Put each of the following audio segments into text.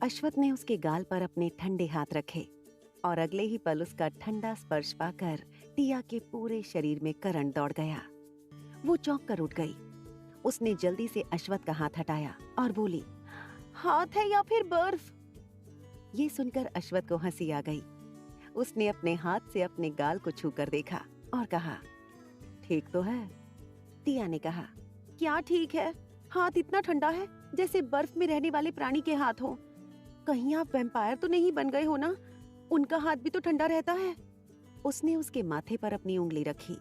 अश्वथ ने उसके गाल पर अपने ठंडे हाथ रखे और अगले ही पल उसका ठंडा स्पर्श पाकर टिया के पूरे शरीर में करंट दौड़ गया। वो चौंक कर उठ गई। उसने जल्दी से अश्वथ का हाथ हटाया और बोली, हाथ है या फिर बर्फ? ये सुनकर अश्वथ को हंसी आ गई। उसने अपने हाथ से अपने गाल को छूकर देखा और कहा, ठीक तो है? टिया ने कहा, क्या ठीक है? हाथ इतना ठंडा है जैसे बर्फ में रहने वाले प्राणी के हाथ हो। कहीं आप वैम्पायर तो नहीं बन गए हो ना? उनका हाथ भी तो ठंडा रहता है। उसने उसके माथे पर अपनी उंगली रखी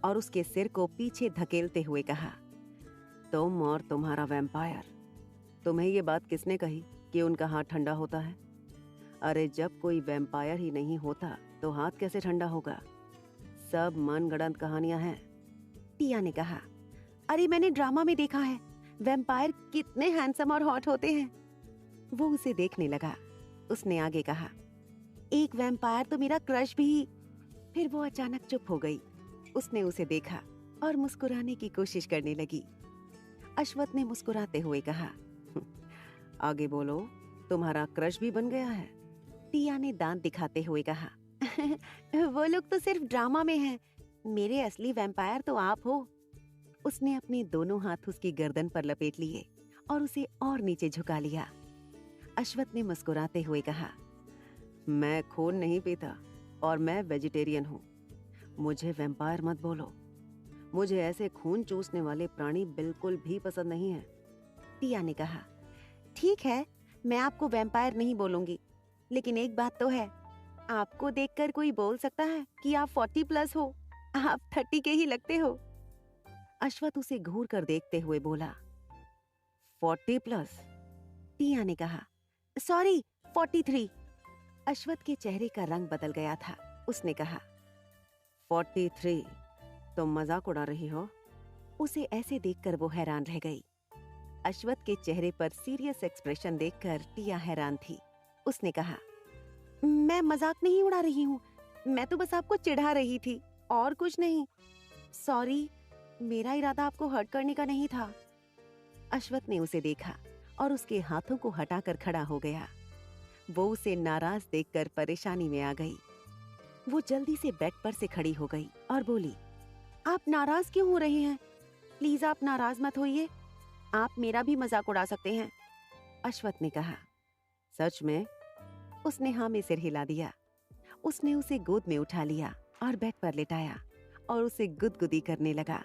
और उसके सिर को पीछे धकेलते हुए कहा, तुम और तुम्हारा वैम्पायर, तुम्हें ये बात किसने कही कि उनका हाथ ठंडा होता है? अरे जब कोई वैम्पायर ही नहीं होता तो हाथ कैसे ठंडा होगा? सब मनगढ़ंत कहानियां हैं। टिया ने कहा, अरे मैंने ड्रामा में देखा है, वैम्पायर कितने हैंडसम और हॉट होते हैं। वो उसे देखने लगा। उसने आगे कहा, एक वैम्पायर तो मेरा क्रश भी। फिर वो अचानक चुप हो गई। उसने उसे देखा और मुस्कुराने की कोशिश करने लगी। अश्वथ ने मुस्कुराते हुए कहा, आगे बोलो, तुम्हारा क्रश भी बन गया है? टिया ने दांत दिखाते हुए कहा, वो लोग तो सिर्फ ड्रामा में हैं, मेरे असली वैम्पायर तो आप हो। उसने अपने दोनों हाथ उसकी गर्दन पर लपेट लिए और उसे और नीचे झुका लिया। अश्वथ ने मुस्कुराते हुए कहा, मैं खून नहीं पीता और मैं वेजिटेरियन हूँ। मुझे वैम्पायर मत बोलो। मुझे ऐसे खून चूसने वाले प्राणी बिल्कुल भी पसंद नहीं है। टिया ने कहा, ठीक है, मैं आपको वैम्पायर नहीं बोलूंगी, लेकिन एक बात तो है, आपको देखकर कोई बोल सकता है कि आप 40+ हो। आप 30 के ही लगते हो। अश्वथ उसे घूर कर देखते हुए बोला, 40+? टिया ने कहा, सॉरी, 43। अश्वथ के चेहरे का रंग बदल गया था। उसने कहा, 43? तुम मजाक उड़ा रही हो? उसे ऐसे देखकर वो हैरान रह गई। अश्वथ के चेहरे पर सीरियस एक्सप्रेशन देखकर टिया हैरान थी। उसने कहा, मैं मजाक नहीं उड़ा रही हूँ, मैं तो बस आपको चिढ़ा रही थी और कुछ नहीं। सॉरी, मेरा इरादा आपको हर्ट करने का नहीं था। अश्वथ ने उसे देखा और उसके हाथों को हटाकर खड़ा हो गया। वो उसे नाराज देखकर परेशानी में आ गई। वो जल्दी से बेड पर से खड़ी हो गई और बोली, आप नाराज क्यों हो रहे हैं? प्लीज आप नाराज मत होइए, आप मेरा भी मजाक उड़ा सकते हैं। अश्वथ ने कहा, सच में? उसने हाँ में सिर हिला दिया। उसने उसे गोद में उठा लिया और बेड पर लेटाया और उसे गुदगुदी करने लगा।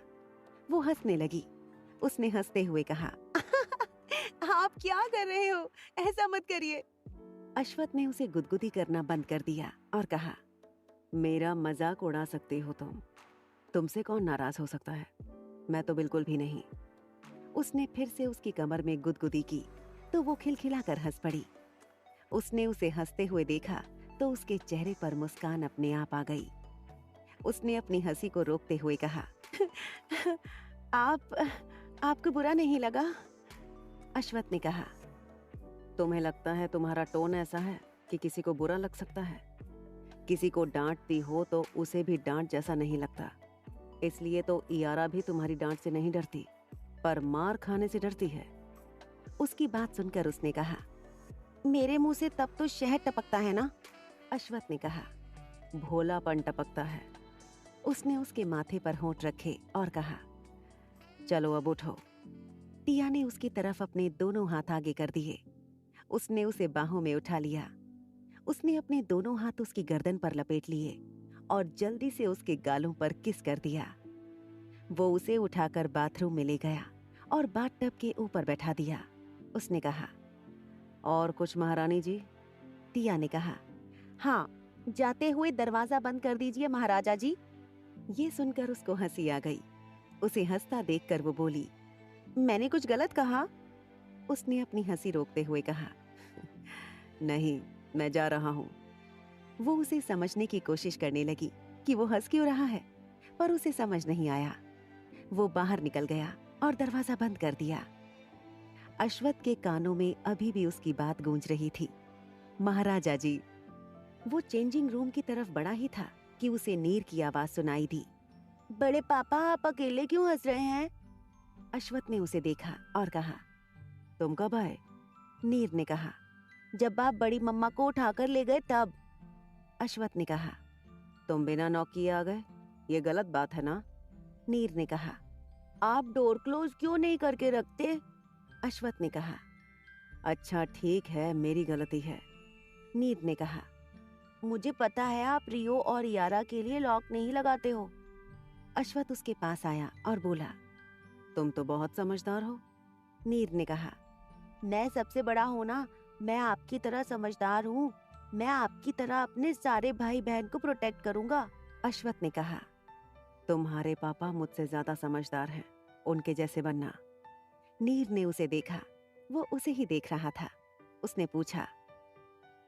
वो हंसने लगी। उसने हंसते हुए कहा, आप क्या कर रहे हो? ऐसा मत करिए। अश्वथ ने उसे गुदगुदी करना बंद कर दिया और कहा, मेरा मजाक उड़ा सकती हो तुम। तुमसे कौन नाराज हो सकता है? मैं तो बिल्कुल भी नहीं। उसने फिर से उसकी कमर में गुदगुदी की तो वो खिलखिलाकर हंस पड़ी। उसने उसे हंसते हुए देखा तो उसके चेहरे पर मुस्कान अपने आप आ गई। उसने अपनी हंसी को रोकते हुए कहा, आपको बुरा नहीं लगा? अश्वथ ने कहा, तुम्हें लगता है तुम्हारा टोन ऐसा है कि किसी को बुरा लग सकता है? किसी को डांटती हो तो उसे भी डांट जैसा नहीं लगता। इसलिए तो इयारा भी तुम्हारी डांट से नहीं डरती, पर मार खाने से डरती है। उसकी बात सुनकर उसने कहा, मेरे मुंह से तब तो शहद टपकता है ना? अश्वथ ने कहा, भोलापन टपकता है। उसने उसके माथे पर होंठ रखे और कहा, चलो अब उठो। टिया ने उसकी तरफ अपने दोनों हाथ आगे कर दिए। उसने उसे बाहों में उठा लिया। उसने अपने दोनों हाथ उसकी गर्दन पर लपेट लिए और जल्दी से उसके गालों पर किस कर दिया। वो उसे उठाकर बाथरूम में ले गया और बाथटब के ऊपर बैठा दिया। उसने कहा, और कुछ महारानी जी? टिया ने कहा, हाँ, जाते हुए दरवाजा बंद कर दीजिए महाराजा जी। ये सुनकर उसको हंसी आ गई। उसे हंसता देखकर वो बोली, मैंने कुछ गलत कहा? उसने अपनी हंसी रोकते हुए कहा, नहीं, मैं जा रहा हूं। वो उसे समझने की कोशिश करने लगी कि वो हंस क्यों रहा है, पर उसे समझ नहीं आया। वो बाहर निकल गया और दरवाजा बंद कर दिया। अश्वथ के कानों में अभी भी उसकी बात गूंज रही थी, महाराजा जी। वो चेंजिंग रूम की तरफ बढ़ा ही था कि उसे नीर की आवाज सुनाई दी। बड़े पापा, आप अकेले क्यों हंस रहे हैं? अश्वथ ने उसे देखा और कहा, तुम कब आए? नीर ने कहा, जब आप बड़ी मम्मा को उठाकर ले गए तब। अश्वथ ने कहा। तुम बिना नॉक किए आ गए, ये गलत बात है ना? नीर ने कहा। आप डोर क्लोज क्यों नहीं करके रखते? अश्वथ ने कहा। अच्छा ठीक है, मेरी गलती है, नीर ने कहा। मुझे पता है आप रियो और यारा के लिए लॉक नहीं लगाते हो। अश्वथ उसके पास आया और बोला। तुम तो बहुत समझदार हो, नीर ने कहा। मैं सबसे बड़ा हूं ना, मैं आपकी तरह समझदार हूँ। मैं आपकी तरह अपने सारे भाई बहन को प्रोटेक्ट करूंगा, अश्वथ ने कहा। तुम्हारे पापा मुझसे ज्यादा समझदार हैं, उनके जैसे बनना। नीर ने उसे देखा, वो उसे ही देख रहा था। उसने पूछा,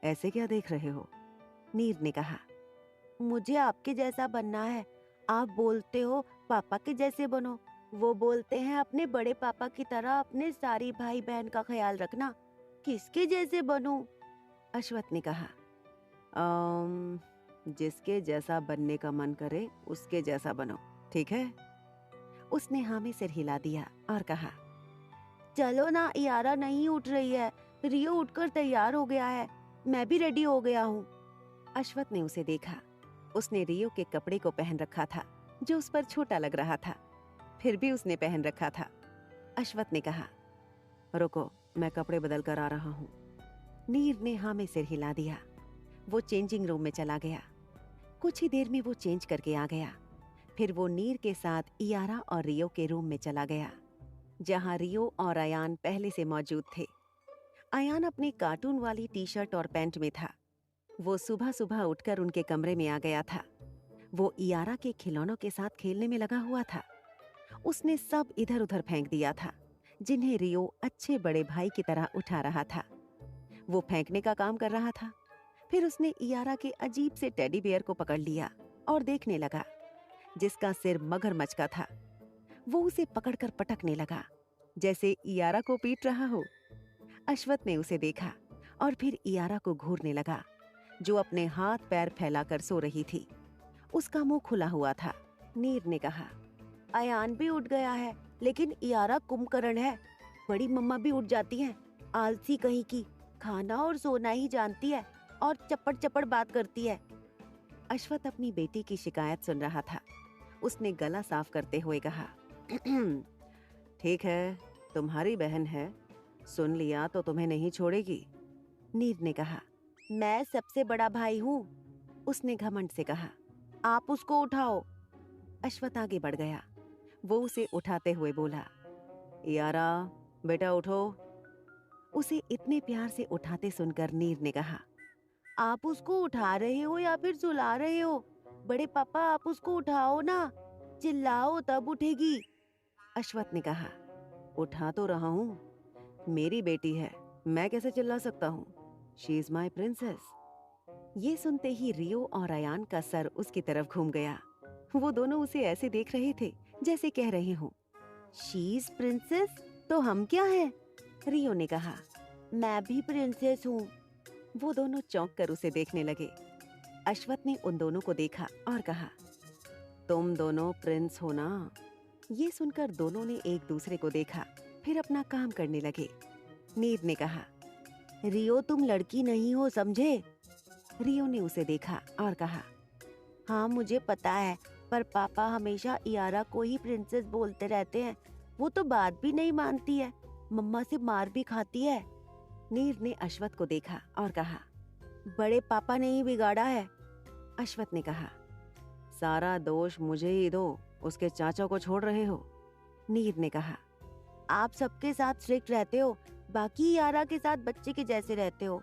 ऐसे क्या देख रहे हो? नीर ने कहा, मुझे आपके जैसा बनना है। आप बोलते हो पापा के जैसे बनो, वो बोलते हैं अपने बड़े पापा की तरह अपने सारी भाई बहन का ख्याल रखना। किसके जैसे बनूं? अश्वथ ने कहा। जिसके जैसा बनने का मन करे उसके जैसा बनो, ठीक है? उसने हाँ में सिर हिला दिया और कहा। चलो ना, यारा नहीं उठ रही है, रियो उठकर तैयार हो गया है, मैं भी रेडी हो गया हूँ। अश्वथ ने उसे देखा। उसने रियो के कपड़े को पहन रखा था जो उस पर छोटा लग रहा था, फिर भी उसने पहन रखा था। अश्वथ ने कहा, रुको, मैं कपड़े बदल कर आ रहा हूँ। नीर ने हाँ में सिर हिला दिया। वो चेंजिंग रूम में चला गया। कुछ ही देर में वो चेंज करके आ गया। फिर वो नीर के साथ इयारा और रियो के रूम में चला गया, जहाँ रियो और अयान पहले से मौजूद थे। अयान अपने कार्टून वाली टी शर्ट और पैंट में था। वो सुबह सुबह उठकर उनके कमरे में आ गया था। वो इयारा के खिलौनों के साथ खेलने में लगा हुआ था। उसने सब इधर उधर फेंक दिया था, जिन्हें रियो अच्छे बड़े भाई की तरह उठा रहा था। वो फेंकने का काम कर रहा था। फिर उसने इयारा के अजीब से टेडी बेयर को पकड़ लिया और देखने लगा, जिसका सिर मगरमच्छ का था। वो उसे पकड़कर पटकने लगा, जैसे इयारा को पीट रहा हो। अश्वथ ने उसे देखा और फिर इयारा को घूरने लगा, जो अपने हाथ पैर फैलाकर सो रही थी। उसका मुंह खुला हुआ था। नीर ने कहा, अयान भी उठ गया है, लेकिन इयारा कुंभकर्ण है। बड़ी मम्मा भी उठ जाती हैं, आलसी कहीं की, खाना और सोना ही जानती है और चप्पड़ चप्पड़ बात करती है। अश्वथ अपनी बेटी की शिकायत सुन रहा था। उसने गला साफ करते हुए कहा, ठीक है, तुम्हारी बहन है, सुन लिया तो तुम्हें नहीं छोड़ेगी। नीर ने कहा, मैं सबसे बड़ा भाई हूँ, उसने घमंड से कहा। आप उसको उठाओ। अश्वथ आगे बढ़ गया। वो उसे उठाते हुए बोला, यारा बेटा उठो। उसे इतने प्यार से उठाते सुनकर नीर ने कहा, आप उसको उठा रहे हो या फिर सुला रहे हो? बड़े पापा, आप उसको उठाओ ना, चिल्लाओ तब उठेगी। अश्वथ ने कहा, उठा तो रहा हूँ, मेरी बेटी है, मैं कैसे चिल्ला सकता हूँ? She is my princess. ये सुनते ही रियो और अयान का सर उसकी तरफ घूम गया। वो दोनों उसे ऐसे देख रहे थे जैसे कह रहे हों, शी इज प्रिंसेस, तो हम क्या हैं? रियो ने कहा, मैं भी प्रिंसेस हूँ। वो दोनों चौंक कर उसे देखने लगे। अश्वथ ने उन दोनों को देखा और कहा, तुम दोनों प्रिंस हो ना? ये सुनकर दोनों ने एक दूसरे को देखा, फिर अपना काम करने लगे। नीर ने कहा, रियो तुम लड़की नहीं हो, समझे? रियो ने उसे देखा और कहा, हाँ मुझे पता है, पर पापा हमेशा इयारा को ही प्रिंसेस बोलते रहते हैं। वो तो बात भी नहीं मानती है, मम्मा से मार भी खाती है। नीर ने अश्वथ को देखा और कहा, बड़े पापा ने ही बिगाड़ा है। अश्वथ ने कहा, सारा दोष मुझे ही दो, उसके चाचा को छोड़ रहे हो। नीर ने कहा, आप सबके साथ स्ट्रिक्ट रहते हो, बाकी यारा के साथ बच्चे के जैसे रहते हो।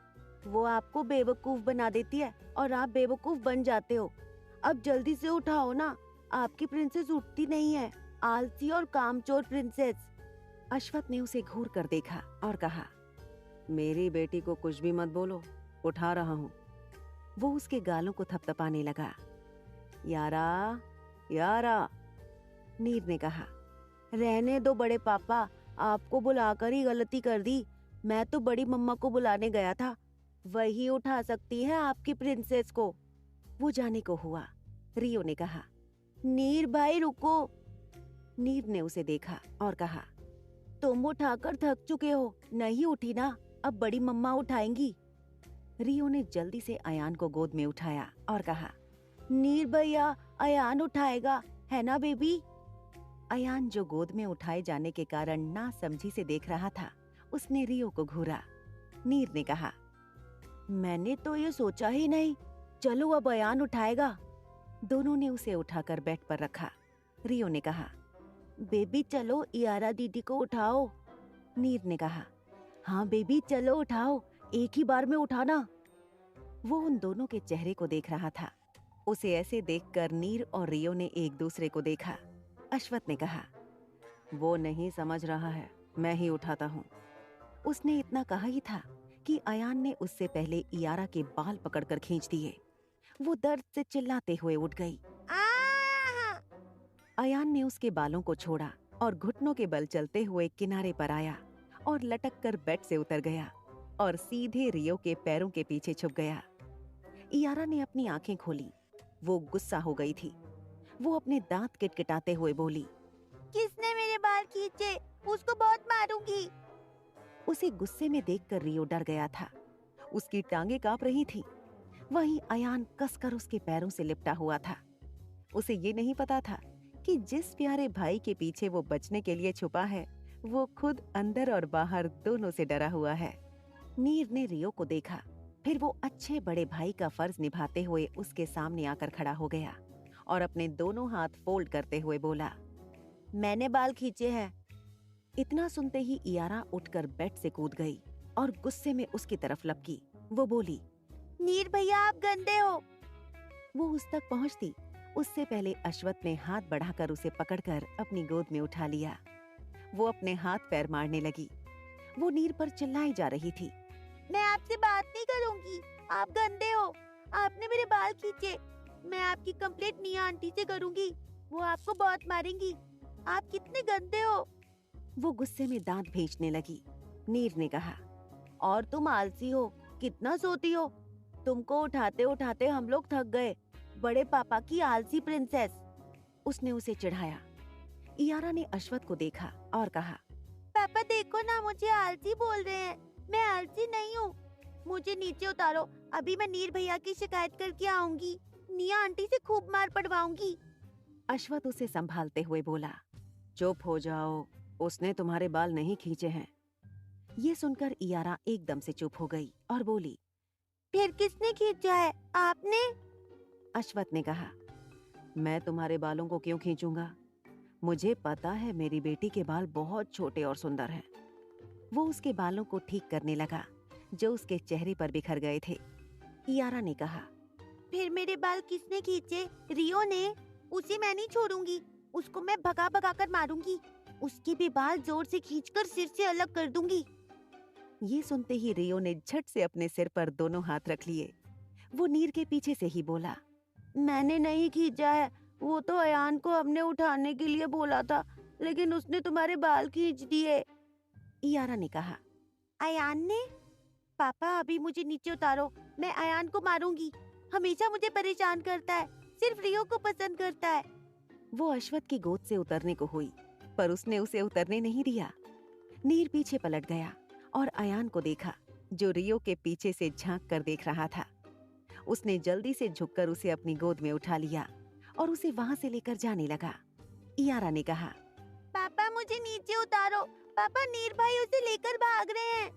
वो आपको बेवकूफ बना देती है और आप बेवकूफ बन जाते हो। अब जल्दी से उठाओ ना, आपकी प्रिंसेस उठती नहीं है, आलसी और कामचोर प्रिंसेस। अश्वथ ने उसे घूर कर देखा और कहा, मेरी बेटी को कुछ भी मत बोलो, उठा रहा हूँ। वो उसके गालों को थपथपाने लगा। यारा, यारा, नीर ने कहा, रहने दो बड़े पापा, आपको बुलाकर ही गलती कर दी। मैं तो बड़ी मम्मा को बुलाने गया था, वही उठा सकती है आपकी प्रिंसेस को। वो जाने को हुआ। रियो ने कहा, नीर भाई रुको। नीर ने उसे देखा और कहा, तुम उठाकर थक चुके हो, नहीं उठी ना, अब बड़ी मम्मा उठाएंगी। रियो ने जल्दी से अयान को गोद में उठाया और कहा, नीर भैया, अयान उठाएगा, है ना बेबी? अयान, जो गोद में उठाए जाने के कारण ना समझी से देख रहा था, उसने रियो को घूरा। नीर ने कहा, मैंने तो ये सोचा ही नहीं, चलो अब अयान उठाएगा। दोनों ने उसे उठाकर बेड पर रखा। रियो ने कहा, बेबी चलो इयारा दीदी को उठाओ। नीर ने कहा, हाँ बेबी चलो उठाओ, एक ही बार में उठाना। वो उन दोनों के चेहरे को देख रहा था। उसे ऐसे देखकर नीर और रियो ने एक दूसरे को देखा। अश्वत ने कहा, वो नहीं समझ रहा है, मैं ही उठाता हूँ। उसने इतना कहा ही था कि अयान ने उससे पहले इयारा के बाल पकड़कर खींच दिए। वो दर्द से चिल्लाते हुए उठ गई। अयान ने उसके बालों को छोड़ा और घुटनों के बल चलते हुए किनारे पर आया और लटक कर बेड से उतर गया और सीधे रियो के पैरों के पीछे छुप गया। इयारा ने अपनी आंखें खोली। वो गुस्सा हो गई थी। वो अपने दांत किटकिटाते हुए बोली, किसने मेरे बाल खींचे? उसको बहुत मारूंगी। उसे गुस्से में देखकर रियो डर गया था। उसकी टांगें कांप रही थी। वहीं अयान कसकर उसके पैरों से लिपटा हुआ था। उसे ये नहीं पता था कि जिस प्यारे भाई के पीछे वो बचने के लिए छुपा है, वो खुद अंदर और बाहर दोनों से डरा हुआ है। नीर ने रियो को देखा, फिर वो अच्छे बड़े भाई का फर्ज निभाते हुए उसके सामने आकर खड़ा हो गया और अपने दोनों हाथ फोल्ड करते हुए बोला, मैंने बाल खींचे हैं। इतना सुनते ही इयारा उठकर बेड से कूद गई और गुस्से में उसकी तरफ लपकी। वो बोली, नीर भैया आप गंदे हो। वो उस तक पहुंचती उससे पहले अश्वत ने हाथ बढ़ाकर उसे पकड़कर अपनी गोद में उठा लिया। वो अपने हाथ पैर मारने लगी। वो नीर पर चिल्लाई जा रही थी, मैं आपसे बात नहीं करूंगी, आप गंदे हो, आपने मेरे बाल खींचे, मैं आपकी कंप्लेंट निया आंटी से करूंगी, वो आपको बहुत मारेंगी, आप कितने गंदे हो। वो गुस्से में दांत भींचने लगी। नीर ने कहा, और तुम आलसी हो, कितना सोती हो, तुमको उठाते उठाते हम लोग थक गए, बड़े पापा की आलसी प्रिंसेस। उसने उसे चिढ़ाया। इयारा ने अश्वत को देखा और कहा, पापा देखो ना, मुझे आलसी बोल रहे हैं, मैं आलसी नहीं हूँ, मुझे नीचे उतारो, अभी मैं नीर भैया की शिकायत करके आऊंगी, निया आंटी से खूब मार पड़वाऊंगी। अश्वत उसे संभालते हुए बोला, चुप हो जाओ, उसने तुम्हारे बाल नहीं खींचे हैं। ये सुनकर इयारा एकदम से चुप हो गई और बोली, फिर किसने खींचा है, आपने? अश्वत ने कहा, मैं तुम्हारे बालों को क्यों खींचूंगा? मुझे पता है मेरी बेटी के बाल बहुत छोटे और सुंदर हैं। वो उसके बालों को ठीक करने लगा जो उसके चेहरे पर बिखर गए थे। इयारा ने कहा, फिर मेरे बाल किसने खींचे? रियो ने। उसे मैं नहीं छोड़ूंगी, उसको मैं भगा भगा कर मारूंगी, उसके भी बाल जोर से खींचकर सिर से अलग कर दूंगी। ये सुनते ही रियो ने झट से अपने सिर पर दोनों हाथ रख लिए। वो नीर के पीछे से ही बोला, मैंने नहीं खींचा है, वो तो अयान को हमने उठाने के लिए बोला था, लेकिन उसने तुम्हारे बाल खींच दिए। इयारा ने कहा, अयान ने? पापा अभी मुझे नीचे उतारो, मैं अयान को मारूंगी, हमेशा मुझे परेशान करता है, सिर्फ रियो को पसंद करता है। वो अश्वत की गोद से उतरने को हुई, पर उसने उसे उतरने नहीं दिया। नीर पीछे पलट गया और अयान को देखा जो रियो के पीछे से झांक कर देख रहा था। उसने जल्दी से झुककर उसे अपनी गोद में उठा लिया और उसे वहां से लेकर जाने लगा। इयारा ने कहा, पापा मुझे नीचे उतारो, पापा नीर भाई उसे लेकर भाग रहे हैं।